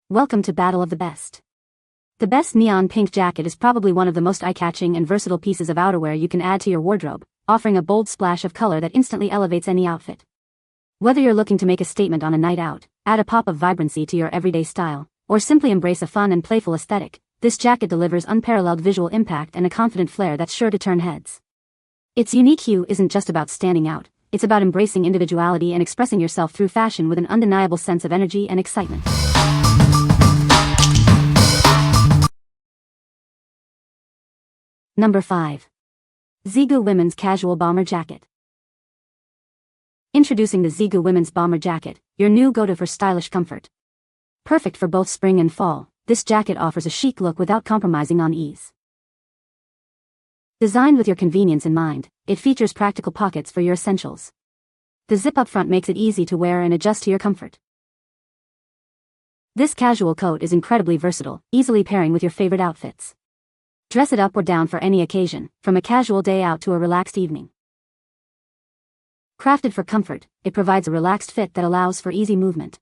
Welcome to Battle of the Best. The best neon pink jacket is probably one of the most eye-catching and versatile pieces of outerwear you can add to your wardrobe, offering a bold splash of color that instantly elevates any outfit. Whether you're looking to make a statement on a night out, add a pop of vibrancy to your everyday style, or simply embrace a fun and playful aesthetic, this jacket delivers unparalleled visual impact and a confident flair that's sure to turn heads. Its unique hue isn't just about standing out, it's about embracing individuality and expressing yourself through fashion with an undeniable sense of energy and excitement. Number 5. Zeagoo Women's Casual Bomber Jacket. Introducing the Zeagoo Women's Bomber Jacket, your new go-to for stylish comfort. Perfect for both spring and fall, this jacket offers a chic look without compromising on ease. Designed with your convenience in mind, it features practical pockets for your essentials. The zip up front makes it easy to wear and adjust to your comfort. This casual coat is incredibly versatile, easily pairing with your favorite outfits. Dress it up or down for any occasion, from a casual day out to a relaxed evening. Crafted for comfort, it provides a relaxed fit that allows for easy movement.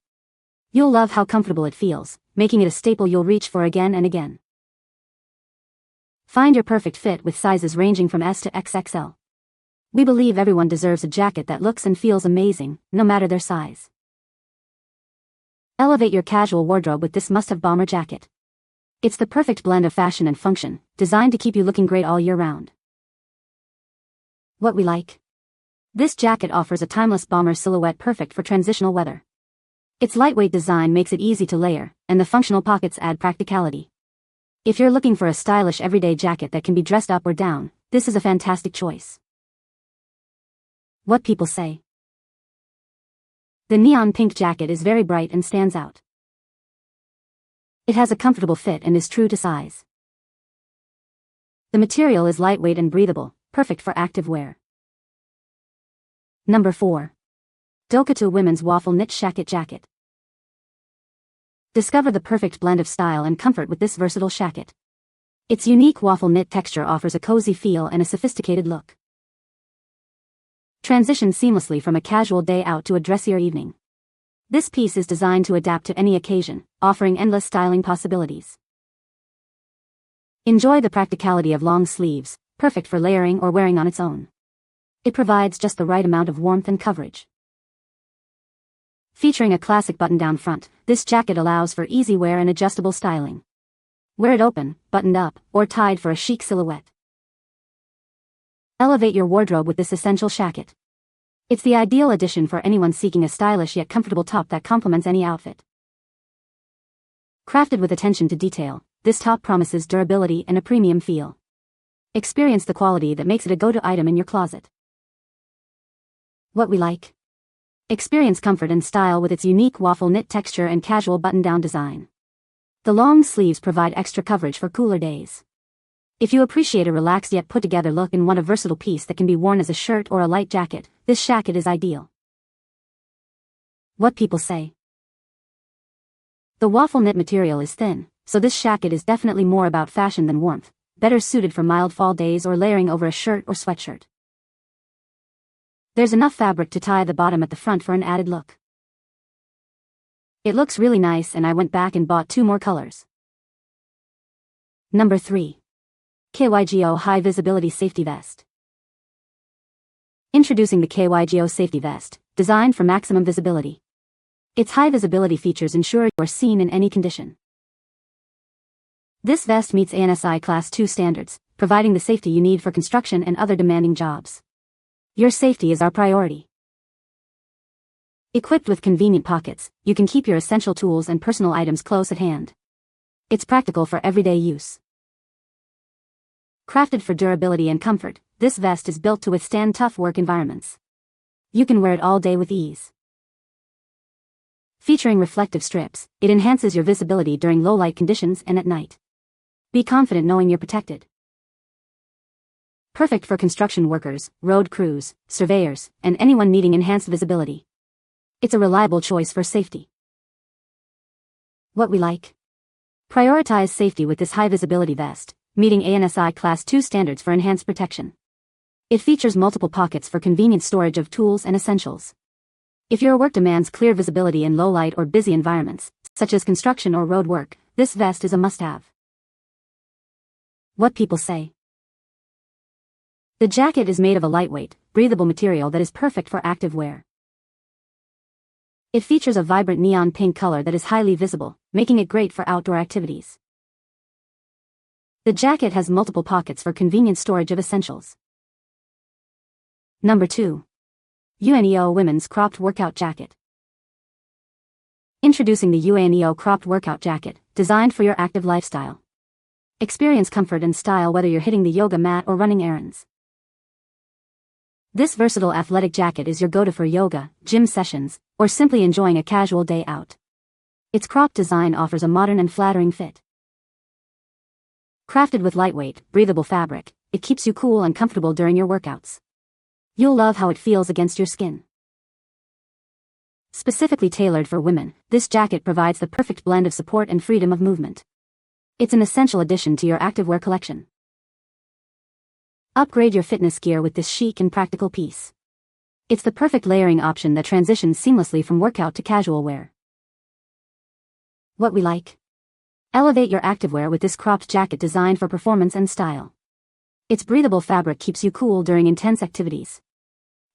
You'll love how comfortable it feels, making it a staple you'll reach for again and again. Find your perfect fit with sizes ranging from S to XXL. We believe everyone deserves a jacket that looks and feels amazing, no matter their size. Elevate your casual wardrobe with this must-have bomber jacket. It's the perfect blend of fashion and function, designed to keep you looking great all year round. What we like? This jacket offers a timeless bomber silhouette perfect for transitional weather. Its lightweight design makes it easy to layer, and the functional pockets add practicality. If you're looking for a stylish everyday jacket that can be dressed up or down, this is a fantastic choice. What people say. The neon pink jacket is very bright and stands out. It has a comfortable fit and is true to size. The material is lightweight and breathable, perfect for active wear. Number 4. Dokotoo Women's Waffle Knit Shacket Jacket. Discover the perfect blend of style and comfort with this versatile shacket. Its unique waffle knit texture offers a cozy feel and a sophisticated look. Transition seamlessly from a casual day out to a dressier evening. This piece is designed to adapt to any occasion, offering endless styling possibilities. Enjoy the practicality of long sleeves, perfect for layering or wearing on its own. It provides just the right amount of warmth and coverage. Featuring a classic button-down front, this jacket allows for easy wear and adjustable styling. Wear it open, buttoned up, or tied for a chic silhouette. Elevate your wardrobe with this essential shacket. It's the ideal addition for anyone seeking a stylish yet comfortable top that complements any outfit. Crafted with attention to detail, this top promises durability and a premium feel. Experience the quality that makes it a go-to item in your closet. What we like? Experience comfort and style with its unique waffle knit texture and casual button-down design. The long sleeves provide extra coverage for cooler days. If you appreciate a relaxed yet put-together look and want a versatile piece that can be worn as a shirt or a light jacket, this shacket is ideal. What people say. The waffle knit material is thin, so this shacket is definitely more about fashion than warmth, better suited for mild fall days or layering over a shirt or sweatshirt. There's enough fabric to tie the bottom at the front for an added look. It looks really nice and I went back and bought 2 more colors. Number 3. KAYGO High Visibility Safety Vest. Introducing the KAYGO Safety Vest, designed for maximum visibility. Its high visibility features ensure you are seen in any condition. This vest meets ANSI Class 2 standards, providing the safety you need for construction and other demanding jobs. Your safety is our priority. Equipped with convenient pockets, you can keep your essential tools and personal items close at hand. It's practical for everyday use. Crafted for durability and comfort, this vest is built to withstand tough work environments. You can wear it all day with ease. Featuring reflective strips, it enhances your visibility during low light conditions and at night. Be confident knowing you're protected. Perfect for construction workers, road crews, surveyors, and anyone needing enhanced visibility. It's a reliable choice for safety. What we like? Prioritize safety with this high visibility vest, meeting ANSI Class 2 standards for enhanced protection. It features multiple pockets for convenient storage of tools and essentials. If your work demands clear visibility in low light or busy environments, such as construction or road work, this vest is a must-have. What people say. The jacket is made of a lightweight, breathable material that is perfect for active wear. It features a vibrant neon pink color that is highly visible, making it great for outdoor activities. The jacket has multiple pockets for convenient storage of essentials. Number 2. UANEO Women's Cropped Workout Jacket. Introducing the UANEO Cropped Workout Jacket, designed for your active lifestyle. Experience comfort and style whether you're hitting the yoga mat or running errands. This versatile athletic jacket is your go-to for yoga, gym sessions, or simply enjoying a casual day out. Its cropped design offers a modern and flattering fit. Crafted with lightweight, breathable fabric, it keeps you cool and comfortable during your workouts. You'll love how it feels against your skin. Specifically tailored for women, this jacket provides the perfect blend of support and freedom of movement. It's an essential addition to your activewear collection. Upgrade your fitness gear with this chic and practical piece. It's the perfect layering option that transitions seamlessly from workout to casual wear. What we like. Elevate your activewear with this cropped jacket designed for performance and style. Its breathable fabric keeps you cool during intense activities.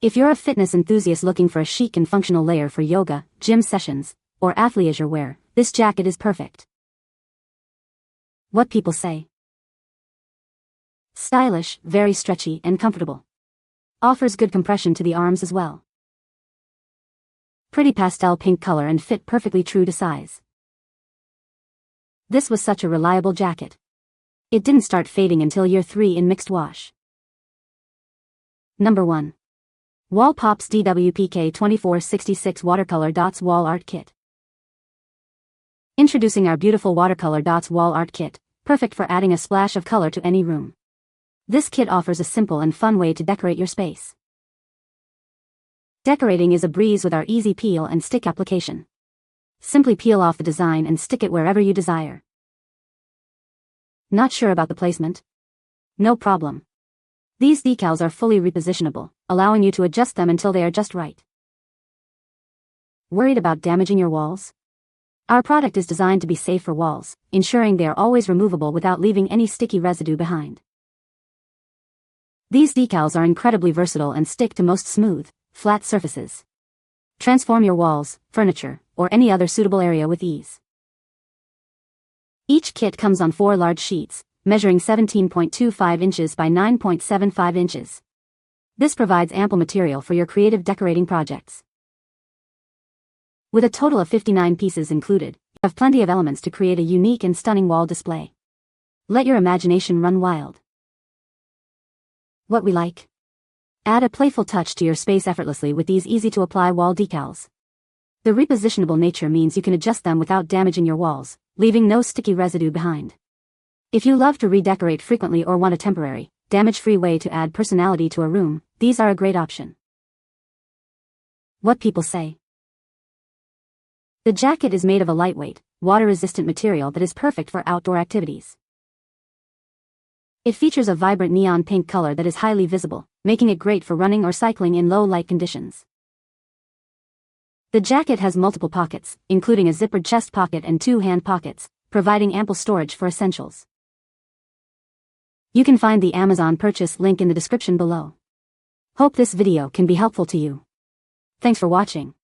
If you're a fitness enthusiast looking for a chic and functional layer for yoga, gym sessions, or athleisure wear, this jacket is perfect. What people say. Stylish, very stretchy and comfortable. Offers good compression to the arms as well. Pretty pastel pink color and fit perfectly true to size. This was such a reliable jacket. It didn't start fading until year 3 in mixed wash. Number 1. Wall Pops DWPK 2466 Watercolor Dots Wall Art Kit. Introducing our beautiful Watercolor Dots Wall Art Kit, perfect for adding a splash of color to any room. This kit offers a simple and fun way to decorate your space. Decorating is a breeze with our easy peel and stick application. Simply peel off the design and stick it wherever you desire. Not sure about the placement? No problem. These decals are fully repositionable, allowing you to adjust them until they are just right. Worried about damaging your walls? Our product is designed to be safe for walls, ensuring they are always removable without leaving any sticky residue behind. These decals are incredibly versatile and stick to most smooth, flat surfaces. Transform your walls, furniture, or any other suitable area with ease. Each kit comes on 4 large sheets, measuring 17.25 inches by 9.75 inches. This provides ample material for your creative decorating projects. With a total of 59 pieces included, you have plenty of elements to create a unique and stunning wall display. Let your imagination run wild. What we like. Add a playful touch to your space effortlessly with these easy-to-apply wall decals. The repositionable nature means you can adjust them without damaging your walls, leaving no sticky residue behind. If you love to redecorate frequently or want a temporary, damage-free way to add personality to a room, these are a great option. What people say. The jacket is made of a lightweight, water-resistant material that is perfect for outdoor activities. It features a vibrant neon pink color that is highly visible, making it great for running or cycling in low light conditions. The jacket has multiple pockets, including a zippered chest pocket and 2 hand pockets, providing ample storage for essentials. You can find the Amazon purchase link in the description below. Hope this video can be helpful to you. Thanks for watching.